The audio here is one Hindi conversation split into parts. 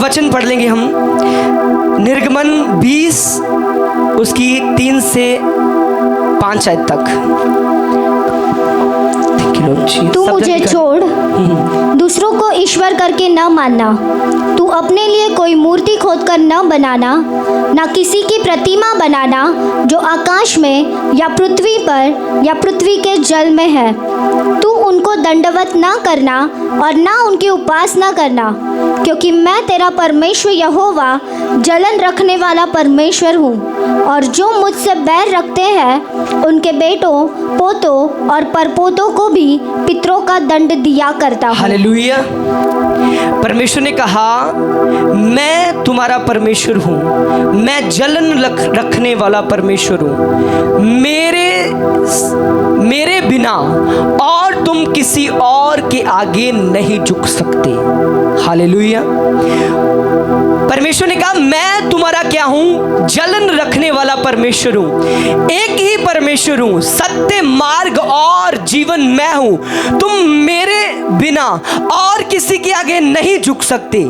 वचन पढ़ लेंगे हम। निर्गमन 20 उसकी 3 से 5 आयत तक। तू मुझे छोड़ दूसरों को ईश्वर करके न मानना। तू अपने लिए कोई मूर्ति खोदकर न बनाना, न किसी की प्रतिमा बनाना जो आकाश में या पृथ्वी पर या पृथ्वी के जल में है। तू उनको दंडवत न करना और न उनकी उपासना करना, क्योंकि मैं तेरा परमेश्वर यहोवा जलन रखने वाला परमेश्वर हूँ। और जो मुझसे बैर रखते हैं उनके बेटों, पोतों और परपोतों को भी पितरों का दंड दिया करता हूँ। हालेलुया। परमेश्वर ने कहा मैं तुम्हारा परमेश्वर हूँ, मैं जलन रखने वाला परमेश्वर हूँ। मेरे बिना और तुम किसी और के आगे नहीं झुक सकते। हालेलुया। परमेश्वर ने कहा मैं तुम्हारा क्या हूँ? जलन रखने वाला परमेश्वर हूँ। एक ही परमेश्वर हूँ, सत्य, मार्ग और जीवन मैं हूँ। तुम मेरे बिना और किसी के आगे नहीं झुक सकते।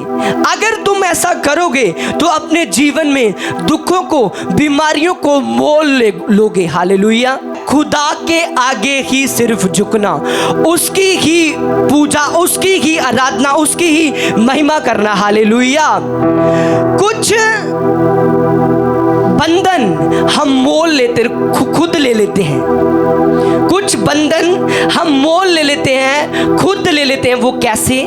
अगर तुम ऐसा करोगे तो अपने जीवन में दुखों को, बीमारियों को मोल लोगे। हालेलुया। खुदा के आगे ही सिर्फ झुकना, उसकी ही पूजा, उसकी ही आराधना, उसकी ही महिमा करना। हालेलुया। कुछ बंधन हम मोल लेते, खुद ले लेते हैं। कुछ बंधन हम मोल ले लेते हैं, खुद ले लेते हैं। वो कैसे?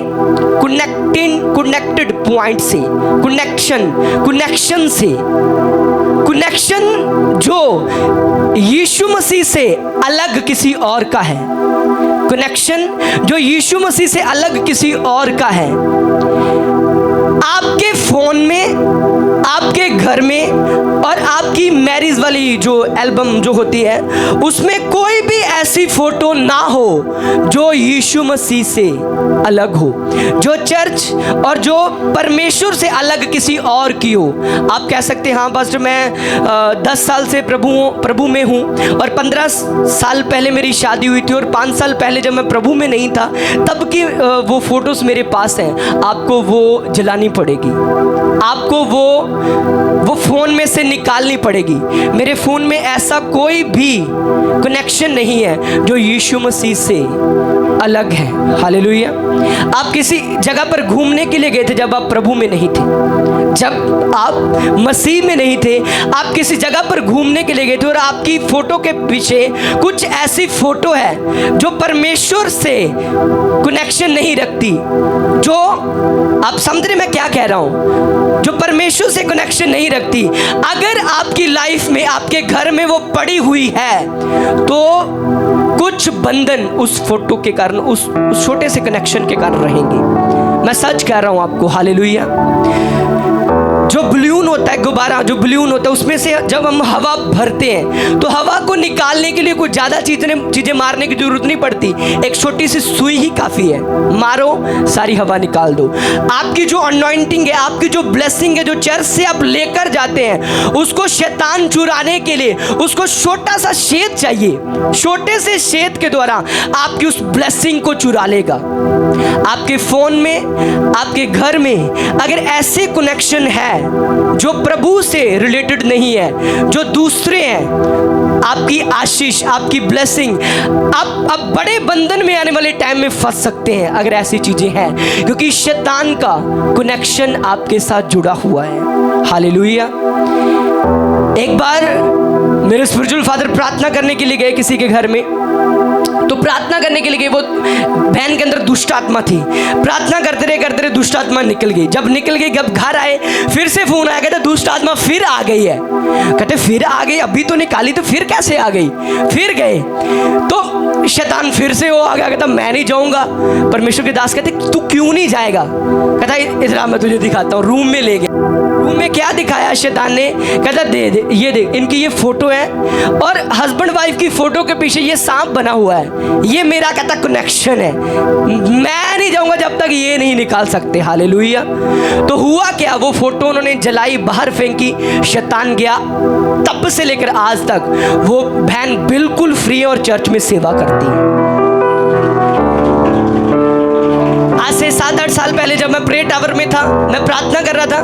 कनेक्टेड पॉइंट से, कनेक्शन से। कनेक्शन जो यीशु मसीह से अलग किसी और का है। कनेक्शन जो यीशु मसीह से अलग किसी और का है। आपके फोन में, आपके घर में और आपकी मैरिज वाली जो एल्बम जो होती है उसमें कोई भी ऐसी फोटो ना हो जो यीशु मसीह से अलग हो, जो चर्च और जो परमेश्वर से अलग किसी और की हो। आप कह सकते हैं हाँ पास्टर मैं 10 साल से प्रभु में हूँ और 15 साल पहले मेरी शादी हुई थी और 5 साल पहले जब मैं प्रभु में नहीं था तब की वो फोटोज मेरे पास हैं। आपको वो जलानी पड़ेगी, आपको वो फ़ोन में से निकालनी पड़ेगी। मेरे फ़ोन में ऐसा कोई भी कनेक्शन नहीं है जो यीशु मसीह से अलग है। हालेलुया। आप किसी जगह पर घूमने के लिए गए थे जब आप प्रभु में नहीं थे, जब आप मसीह में नहीं थे, आप किसी जगह पर घूमने के लिए गए थे और आपकी फ़ोटो के पीछे कुछ ऐसी फ़ोटो है जो परमेश्वर से कनेक्शन नहीं रखती। जो आप समझ रहे मैं क्या कह रहा हूँ? जो परमेश्वर से कनेक्शन नहीं रखती। अगर आपकी लाइफ में, आपके घर में वो पड़ी हुई है तो कुछ बंधन उस फोटो के कारण, उस छोटे से कनेक्शन के कारण रहेंगे। मैं सच कह रहा हूँ आपको। हालेलुया। जो बलून होता है, गुब्बारा जो बलून होता है, उसमें से जब हम हवा भरते हैं तो हवा को निकालने के लिए कुछ ज़्यादा चीज़ें मारने की जरूरत नहीं पड़ती। एक छोटी सी सुई ही काफ़ी है, मारो सारी हवा निकाल दो। आपकी जो अनॉइंटिंग है, आपकी जो ब्लेसिंग है, जो चर्च से आप लेकर जाते हैं, उसको शैतान चुराने के लिए उसको छोटा सा छेद चाहिए। छोटे से छेद के द्वारा आपकी उस ब्लेसिंग को चुरा लेगा। आपके फ़ोन में, आपके घर में अगर ऐसे कनेक्शन है जो प्रभु से रिलेटेड नहीं है, जो दूसरे हैं, आपकी आशीष, आपकी ब्लेसिंग, आप बड़े बंधन में आने वाले टाइम में फंस सकते हैं अगर ऐसी चीजें हैं, क्योंकि शैतान का कनेक्शन आपके साथ जुड़ा हुआ है। हालेलुया। एक बार मेरे स्पिरिचुअल फादर प्रार्थना करने के लिए गए किसी के घर में, तो प्रार्थना करने के लिए गए, वो बहन के अंदर दुष्ट आत्मा थी। प्रार्थना करते रहे दुष्ट आत्मा निकल गई। जब निकल गई, जब घर आए फिर से फोन आया, कहते दुष्ट आत्मा फिर आ गई है। कहते फिर आ गई? अभी तो निकाली, तो फिर कैसे आ गई? फिर गए तो शैतान फिर से वो आ गया, कहता मैं नहीं जाऊंगा। परमेश्वर के दास कहते तू क्यों नहीं जाएगा? कहता इधर मैं तुझे दिखाता हूँ। रूम में ले गया। रूम में क्या दिखाया शैतान ने? कहता दे ये देख, इनकी ये फोटो है और हस्बैंड वाइफ की फोटो के पीछे ये सांप बना हुआ है। ये मेरा कहता कनेक्शन है, मैं नहीं जाऊंगा जब तक ये नहीं निकाल सकते। हालेलुया। तो हुआ क्या? वो फोटो उन्होंने जलाई, बाहर फेंकी, शैतान गया। तब से लेकर आज तक वो बहन बिल्कुल फ्री और चर्च में सेवा करती है। आज से 7-8 साल पहले जब मैं प्रे टावर में था, मैं प्रार्थना कर रहा था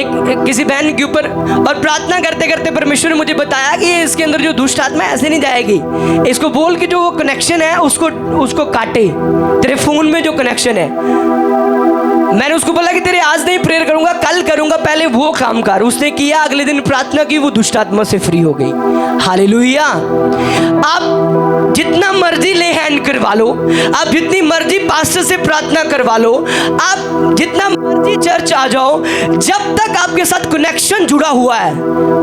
एक किसी बहन के ऊपर, और प्रार्थना करते करते परमेश्वर ने मुझे बताया कि इसके अंदर जो दुष्ट आत्मा ऐसे नहीं जाएगी, इसको बोल कि जो वो कनेक्शन है उसको काटे, तेरे फोन में जो कनेक्शन है। मैंने उसको बोला कि तेरे आज नहीं प्रेयर करूंगा, कल करूंगा, पहले वो काम कर। उसने किया, अगले दिन प्रार्थना की, वो दुष्ट आत्मा से फ्री हो गई। हालेलुया। आप जितना मर्जी ले हैंड करवा लो, आप जितनी मर्जी पास्टर से प्रार्थना करवा लो, आप जितना मर्जी चर्च आ जाओ, जब तक आपके साथ कनेक्शन जुड़ा हुआ है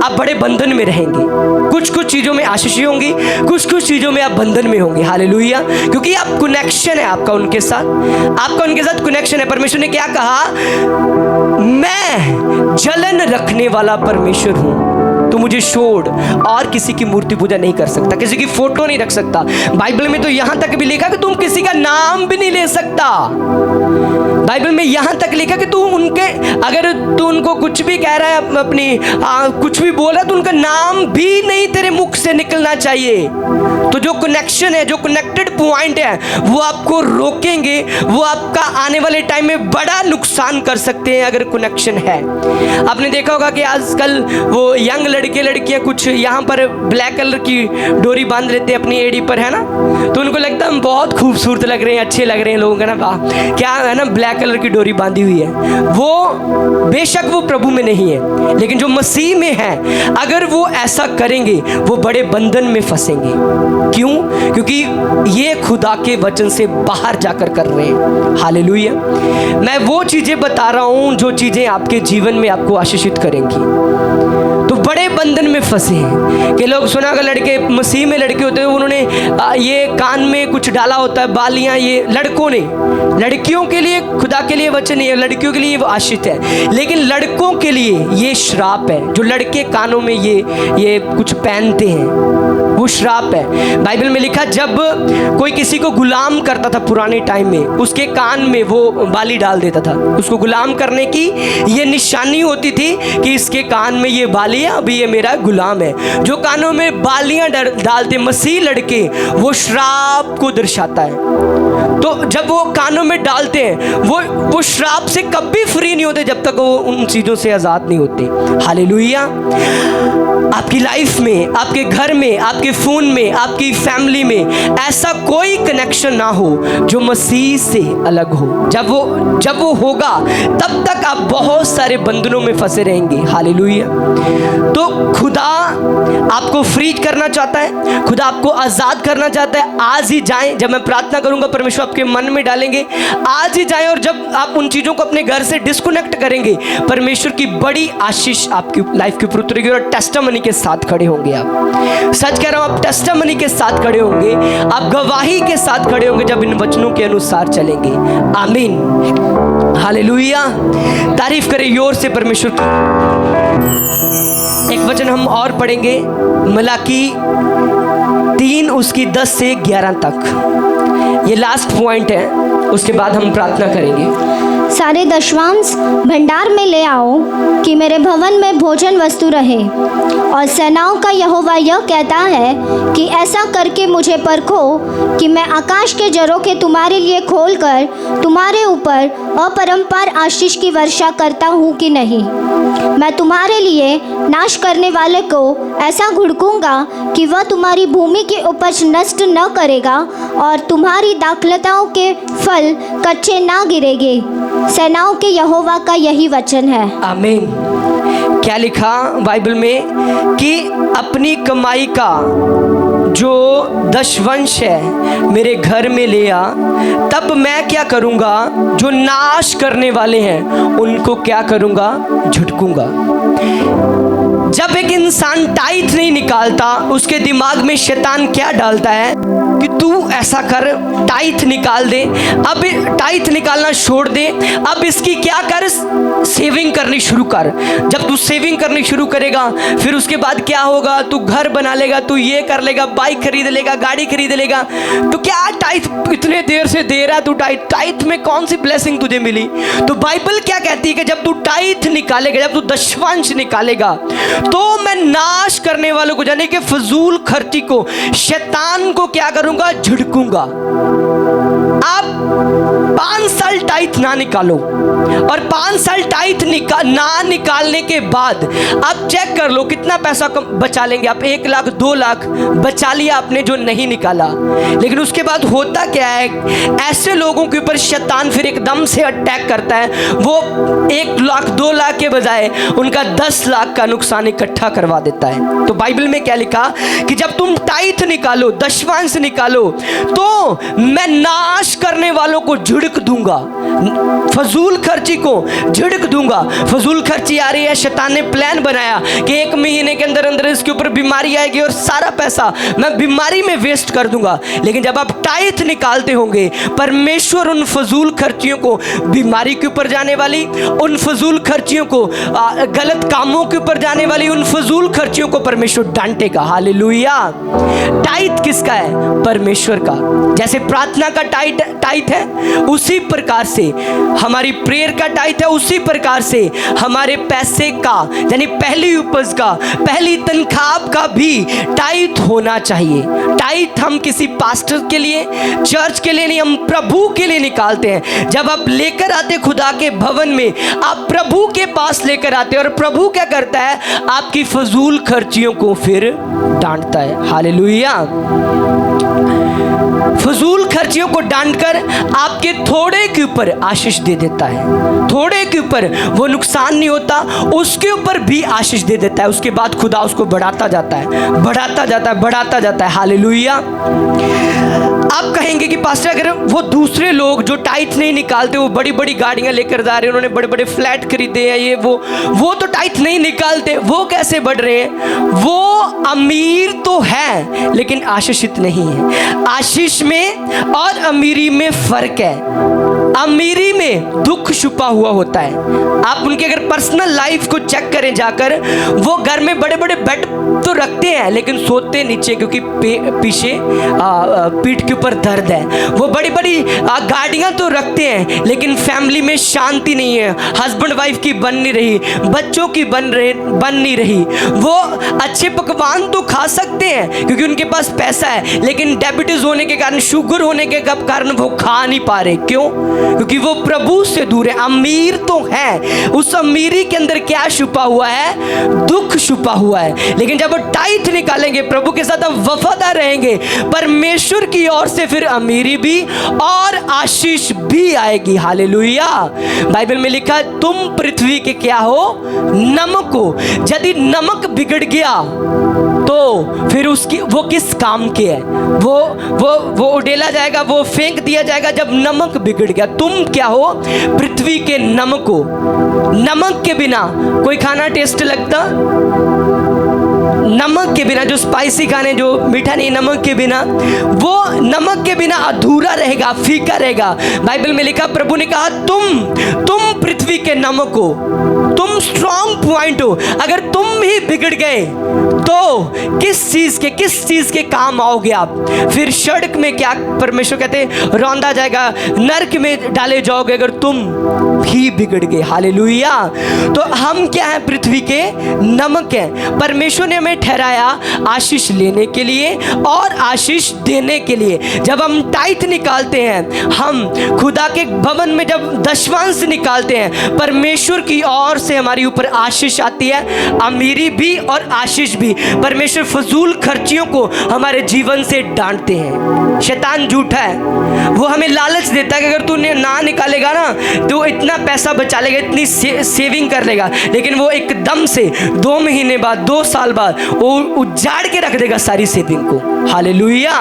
आप बड़े बंधन में रहेंगे। कुछ चीजों में आशीष होंगी, कुछ चीजों में आप बंधन में होंगे। हालेलुया। क्योंकि आप कनेक्शन है आपका उनके साथ कनेक्शन है। परमेश्वर ने क्या कहा? मैं जलन रखने वाला परमेश्वर हूं, तो मुझे छोड़ और किसी की मूर्ति पूजा नहीं कर सकता, किसी की फोटो नहीं रख सकता। बाइबल में तो यहां तक भी लिखा कि तुम किसी का नाम भी नहीं ले सकता। बाइबल में यहां तक लिखा कि तू उनको कुछ भी कह रहा है, अपनी कुछ भी बोल रहा है, तो उनका नाम भी नहीं तेरे मुख से निकलना चाहिए। तो जो कनेक्शन है, जो कनेक्टेड पॉइंट है, वो आपको रोकेंगे, वो आपका आने वाले टाइम में बड़ा नुकसान कर सकते हैं अगर कनेक्शन है। आपने देखा होगा कि आजकल वो यंग लड़कियां कुछ यहाँ पर ब्लैक कलर की डोरी बांध लेते हैं अपनी एड़ी पर, है ना, तो उनको लगता है हम बहुत खूबसूरत लग रहे हैं, अच्छे लग रहे हैं लोगों का ना, वाह क्या है ना, ब्लैक कलर की डोरी बांधी हुई है। वो बेशक वो प्रभु में नहीं है, लेकिन जो मसीह में है, अगर वो ऐसा करेंगे वो बड़े बंधन में फंसेंगे। क्यों? क्योंकि ये खुदा के वचन से बाहर जाकर कर रहे हैं। हालेलुया। मैं वो चीजें बता रहा हूं जो चीजें आपके जीवन में आपको आशीषित करेंगी। तो बड़े बंधन में फंसे हैं कि लोग सुना अगर लड़के मसीह में लड़के होते हैं, उन्होंने ये कान में कुछ डाला होता है, बालियां, ये लड़कों ने, लड़कियों के लिए खुदा के लिए वचन नहीं है, लड़कियों के लिए वो आशीष है, लेकिन लड़कों के लिए ये श्राप है। जो लड़के कानों में ये कुछ पहनते हैं वो श्राप है। बाइबल में लिखा जब कोई किसी को गुलाम करता था पुराने टाइम में, उसके कान में वो बाली डाल देता था। उसको गुलाम करने की ये निशानी होती थी कि इसके कान में ये बाली है, अभी ये मेरा गुलाम है। जो कानों में बालियां डालते मसीह लड़के, वो श्राप को दर्शाता है। तो जब वो कानों में डालते हैं, वो श्राप से कभी फ्री नहीं होते जब तक वो उन चीजों से आजाद नहीं होते। हालेलुया। आपकी लाइफ में, आपके घर में, आपके फोन में, आपकी फैमिली में ऐसा कोई कनेक्शन ना हो जो मसीह से अलग हो। जब वो होगा तब तक आप बहुत सारे बंधनों में फंसे रहेंगे। हालेलुया। तो खुदा आपको फ्री करना चाहता है, खुदा आपको आजाद करना चाहता है। आज ही जाएं, जब मैं प्रार्थना करूंगा परमेश्वर आपके मन में डालेंगे, आज ही जाएं। और जब आप उन चीजों को अपने घर से डिस्कनेक्ट करेंगे, परमेश्वर की बड़ी आशीष आपकी लाइफ के ऊपर उतरेगी और टेस्टामनी के साथ खड़े होंगे। आप सच कह रहा हूं, आप टेस्टामनी के साथ खड़े होंगे, आप गवाही के साथ खड़े होंगे जब इन वचनों के अनुसार चलेंगे। आमीन। हालेलुया। तारीफ करें योर से परमेश्वर की। एक वचन हम और पढ़ेंगे, मलाकी 3 उसकी 10 से 11 तक। ये लास्ट पॉइंट है, उसके बाद हम प्रार्थना करेंगे। सारे दशवांश भंडार में ले आओ कि मेरे भवन में भोजन वस्तु रहे। और सेनाओं का यहोवा यह कहता है कि ऐसा करके मुझे परखो कि मैं आकाश के जरों के तुम्हारे लिए खोलकर तुम्हारे ऊपर अपरंपार आशीष की वर्षा करता हूँ कि नहीं। मैं तुम्हारे लिए नाश करने वाले को ऐसा घुड़कूंगा कि वह तुम्हारी भूमि की उपज नष्ट न करेगा और तुम्हारी दाखलताओं के फल कच्चे ना गिरेंगे। सेनाओं के यहोवा का यही वचन है। आमीन। क्या लिखा बाइबल में कि अपनी कमाई का जो दशवंश है मेरे घर में ले आ, तब मैं क्या करूँगा, जो नाश करने वाले हैं उनको क्या करूँगा, झटकूंगा। जब एक इंसान टाइथ नहीं निकालता, उसके दिमाग में शैतान क्या डालता है कि तू ऐसा कर, टाइथ निकाल दे। अब टाइथ निकालना छोड़ दे, अब इसकी क्या कर, सेविंग करनी शुरू कर। जब तू सेविंग करनी शुरू करेगा, फिर उसके बाद क्या होगा, तू घर बना लेगा, तू ये कर लेगा, बाइक खरीद लेगा, गाड़ी खरीद लेगा। तो क्या टाइथ इतने देर से दे रहा, तू टाइथ में कौन सी ब्लेसिंग तुझे मिली? तो बाइबल क्या कहती है कि जब तू टाइथ निकालेगा, जब तू दशवांश निकालेगा, तो मैं नाश करने वालों को, यानी कि फजूल खर्ची को, शैतान को क्या करूंगा, झिड़कूंगा। आप 5 साल टाइथ ना निकालो, और 5 साल टाइथ ना निकालने के बाद आप चेक कर लो कितना पैसा बचा लेंगे आप। 1 लाख 2 लाख बचा लिया आपने जो नहीं निकाला। लेकिन उसके बाद होता क्या है, ऐसे लोगों के ऊपर शैतान फिर एकदम से अटैक करता है। वो 1 लाख 2 लाख के बजाय उनका 10 लाख का नुकसान इकट्ठा करवा देता है। तो बाइबल में क्या लिखा कि जब तुम टाइथ निकालो, दशवांश निकालो, तो मैं नाश करने वालों को झिड़क दूंगा, फजूल खर्ची को झिड़क दूंगा। फजूल खर्ची आ रही है, शैतान ने प्लान बनाया कि 1 महीने के अंदर अंदर इसके ऊपर बीमारी आएगी और सारा पैसा मैं बीमारी में वेस्ट कर दूंगा। लेकिन जब आप टाइथ निकालते होंगे, परमेश्वर उन फजूल खर्चियों को, बीमारी के ऊपर जाने वाली उन फजूल खर्चियों को, गलत कामों के ऊपर जाने वाली उन फजूल खर्चियों को परमेश्वर डांटेगा। हालेलुया। टाइथ किसका है? परमेश्वर का। जैसे प्रार्थना का टाइथ है, उसी प्रकार से हमारी प्रेयर का टाइथ है, उसी प्रकार से हमारे पैसे का, यानी पहली उपज का, पहली तनख्वाह का भी टाइथ होना चाहिए। टाइथ हम किसी पास्टर के लिए, चर्च के लिए नहीं, हम प्रभु के लिए निकालते हैं। जब आप लेकर आते खुदा के भवन में, आप प्रभु के पास लेकर आते हैं, और प्रभु क्या करता है? आपकी फजूल खर्चियों को फिर डांटता है। हालेलुया। फजूल खर्चियों को डांटकर आपके थोड़े के ऊपर आशीष दे देता है। थोड़े के ऊपर वो नुकसान नहीं होता, उसके ऊपर भी आशीष दे देता है। उसके बाद खुदा उसको बढ़ाता जाता है, बढ़ाता जाता है, बढ़ाता जाता है। हालेलुया। आप कहेंगे कि पास्टर अगर वो दूसरे लोग जो टाइथ नहीं निकालते, वो बड़ी बड़ी गाड़ियां लेकर जा रहे हैं, उन्होंने बड़े बड़े फ्लैट खरीदे हैं, ये वो तो टाइथ नहीं निकालते, वो कैसे बढ़ रहे हैं? वो अमीर तो है लेकिन आशीषित नहीं है। आशीष में और अमीरी में फर्क है। अमीरी में दुख छुपा हुआ होता है। आप उनके अगर पर्सनल लाइफ को चेक करें जाकर, वो घर में बड़े बड़े बेड तो रखते हैं लेकिन सोते नीचे, क्योंकि पीछे पीठ के ऊपर दर्द है। वो बड़ी बड़ी गाड़ियां तो रखते हैं लेकिन फैमिली में शांति नहीं है। हस्बैंड वाइफ की बन नहीं रही, बच्चों की बन नहीं रही। वो अच्छे पकवान तो खा सकते हैं क्योंकि उनके पास पैसा है, लेकिन डायबिटीज होने के कारण, शुगर होने के कारण वो खा नहीं पा रहे। क्यों? क्योंकि वो प्रभु से दूर है। अमीर तो है, उस अमीरी के अंदर क्या छुपा हुआ है? दुख छुपा हुआ है। लेकिन जब टाइथ निकालेंगे, प्रभु के साथ अब वफादार रहेंगे, परमेश्वर की ओर से फिर अमीरी भी और आशीष भी आएगी। हालेलुया। बाइबल में लिखा है तुम पृथ्वी के क्या हो? नमक हो। यदि नमक बिगड़ गया तो फिर उसकी वो किस काम के है? वो उड़ेला जाएगा, वो फेंक दिया जाएगा जब नमक बिगड़ गया। तुम क्या हो? पृथ्वी के नमक हो। नमक के बिना कोई खाना टेस्ट लगता? नमक के बिना, जो स्पाइसी खाने, जो मीठा नहीं, नमक के बिना, वो नमक के बिना अधूरा रहेगा, फीका रहेगा। बाइबल में लिखा, प्रभु ने कहा तुम पृथ्वी के नमक हो, तुम स्ट्रॉन्ग पॉइंट हो। अगर तुम ही बिगड़ गए तो किस चीज के काम आओगे आप? फिर सड़क में क्या परमेश्वर कहते रौंदा जाएगा, नरक में डाले जाओगे अगर तुम ही बिगड़ गए। हालेलुया। तो हम क्या है? पृथ्वी के नमक हैं। परमेश्वर ने हमें ठहराया आशीष लेने के लिए और आशीष देने के लिए। जब हम टाइथ निकालते हैं, हम खुदा के भवन में जब दशवांश निकालते हैं, परमेश्वर की ओर से हमारी ऊपर आशीष आती है, अमीरी भी और आशीष भी। परमेश्वर फजूल खर्चियों को हमारे जीवन से डांटते हैं। शैतान झूठा है, वो हमें लालच देता है कि अगर तू ना निकालेगा ना तो इतना पैसा बचा लेगा, इतनी सेविंग कर लेगा, लेकिन वो एकदम से 2 महीने बाद, 2 साल बाद वो उजाड़ के रख देगा सारी सेविंग को। हालेलुया।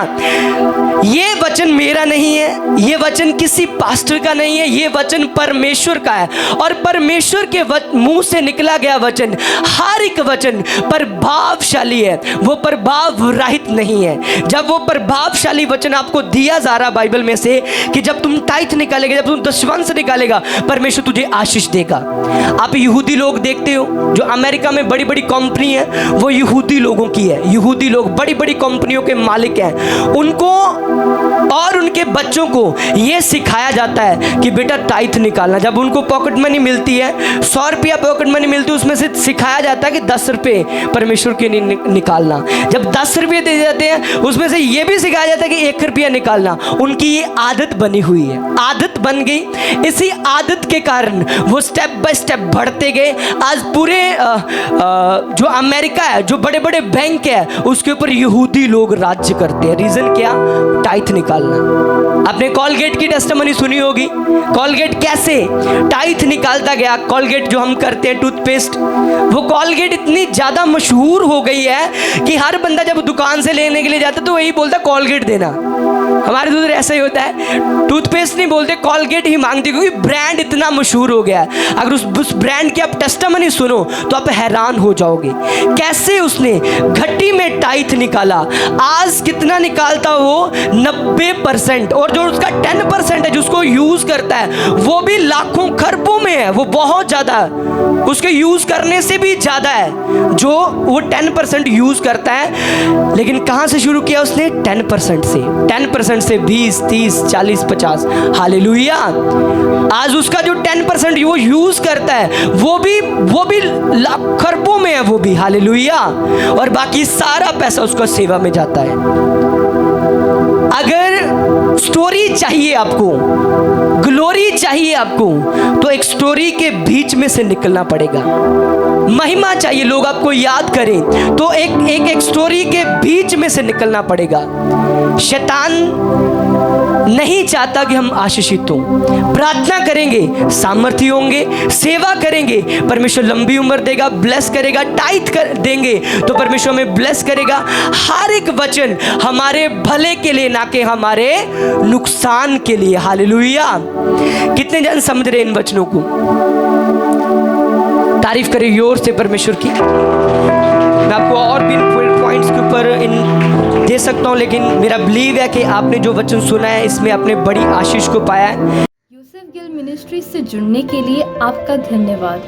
ये वचन मेरा नहीं है, ये वचन किसी पास्टर का नहीं है, ये वचन परमेश्वर का है। और परमेश्वर के मुंह से निकला गया वचन, हर एक वचन प्रभावशाली है, वो प्रभाव रहित नहीं है। जब वो प्रभावशाली वचन आपको दिया जा रहा बाइबल में से कि जब तुम टाइथ निकालेगा, जब तुम दशवांश निकालेगा, परमेश्वर तुझे आशीष देगा। आप यहूदी लोग देखते हो, जो अमेरिका में बड़ी बड़ी कंपनी है वो यहूदी लोगों की है। यहूदी लोग बड़ी बड़ी कंपनियों के मालिक हैं। उनको और उनके बच्चों को ये सिखाया जाता है कि बेटा टाइथ निकालना। जब उनको पॉकेट मनी मिलती है, 100 रुपया पॉकेट मनी मिलती है, उसमें से सिखाया जाता है कि 10 रुपये परमेश्वर के लिए निकालना। जब 10 रुपये दे जाते हैं, उसमें से ये भी सिखाया जाता है कि 1 रुपया निकालना। उनकी ये आदत बनी हुई है, आदत बन गई। इसी आदत के कारण वो स्टेप बाय स्टेप बढ़ते गए। आज पूरे जो अमेरिका है, जो बड़े बड़े बैंक है, उसके ऊपर यहूदी लोग राज्य करते हैं। रीजन क्या? टाइथ निकालना। आपने कॉलगेट की टेस्टिमनी सुनी होगी। कॉलगेट कैसे टाइथ निकालता गया। कॉलगेट जो हम करते हैं टूथपेस्ट, वो कॉलगेट इतनी ज़्यादा मशहूर हो गई है कि हर बंदा जब दुकान से लेने के लिए जाता तो वही बोलता कॉलगेट देना। हमारे उधर ऐसा ही होता है, टूथपेस्ट नहीं बोलते, कॉलगेट ही मांगते, क्योंकि ब्रांड इतना मशहूर हो गया है। अगर उस ब्रांड की आप टेस्टिमनी सुनो तो आप हैरान हो जाओगे कैसे उसने घटी में टाइथ निकाला। आज कितना निकालता वो? 90%। और जो उसका 10% है, जिसको यूज करता है, वो भी लाखों खरबों में है। वो बहुत ज्यादा है, उसके यूज करने से भी ज्यादा है जो वो 10% यूज करता है। लेकिन कहां से शुरू किया उसने? 10% से। 10% से 20, 30, 40, 50। हालेलुया। आज उसका जो 10% वो यूज करता है, वो भी लाख खरबों में है, वो भी। हालेलुया। और बाकी सारा पैसा उसका सेवा में जाता है। अगर स्टोरी चाहिए आपको, ग्लोरी चाहिए आपको, तो एक स्टोरी के बीच में से निकलना पड़ेगा। महिमा चाहिए, लोग आपको याद करें, तो एक स्टोरी के बीच में से निकलना पड़ेगा। शैतान नहीं चाहता कि हम आशीषित हों। प्रार्थना करेंगे, सामर्थ्य होंगे, सेवा करेंगे, परमेश्वर लंबी उम्र देगा, ब्लेस करेगा। टाइथ कर देंगे तो परमेश्वर हमें ब्लेस करेगा। हर एक वचन हमारे भले के लिए, ना कि हमारे नुकसान के लिए। हालेलुया। कितने जन समझ रहे इन वचनों को? तारीफ करें जोर से परमेश्वर की। मैं आपको और भी पॉइंट्स के ऊपर दे सकता हूँ, लेकिन मेरा बिलीव है कि आपने जो वचन सुना है, इसमें आपने बड़ी आशीष को पाया है। यूसुफ गिल मिनिस्ट्री से जुड़ने के लिए आपका धन्यवाद।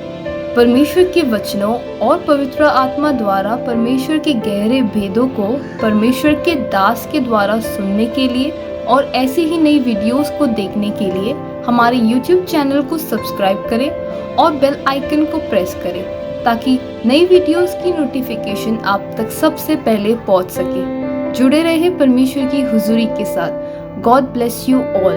परमेश्वर के वचनों और पवित्र आत्मा द्वारा परमेश्वर के गहरे भेदों को परमेश्वर के दास के द्वारा सुनने के लिए और ऐसी ही नई वीडियोस को देखने के लिए हमारे YouTube चैनल को सब्सक्राइब करें और बेल आइकन को प्रेस करें, ताकि नई वीडियोस की नोटिफिकेशन आप तक सबसे पहले पहुंच सके। जुड़े रहे परमेश्वर की हुजूरी के साथ। God bless you all.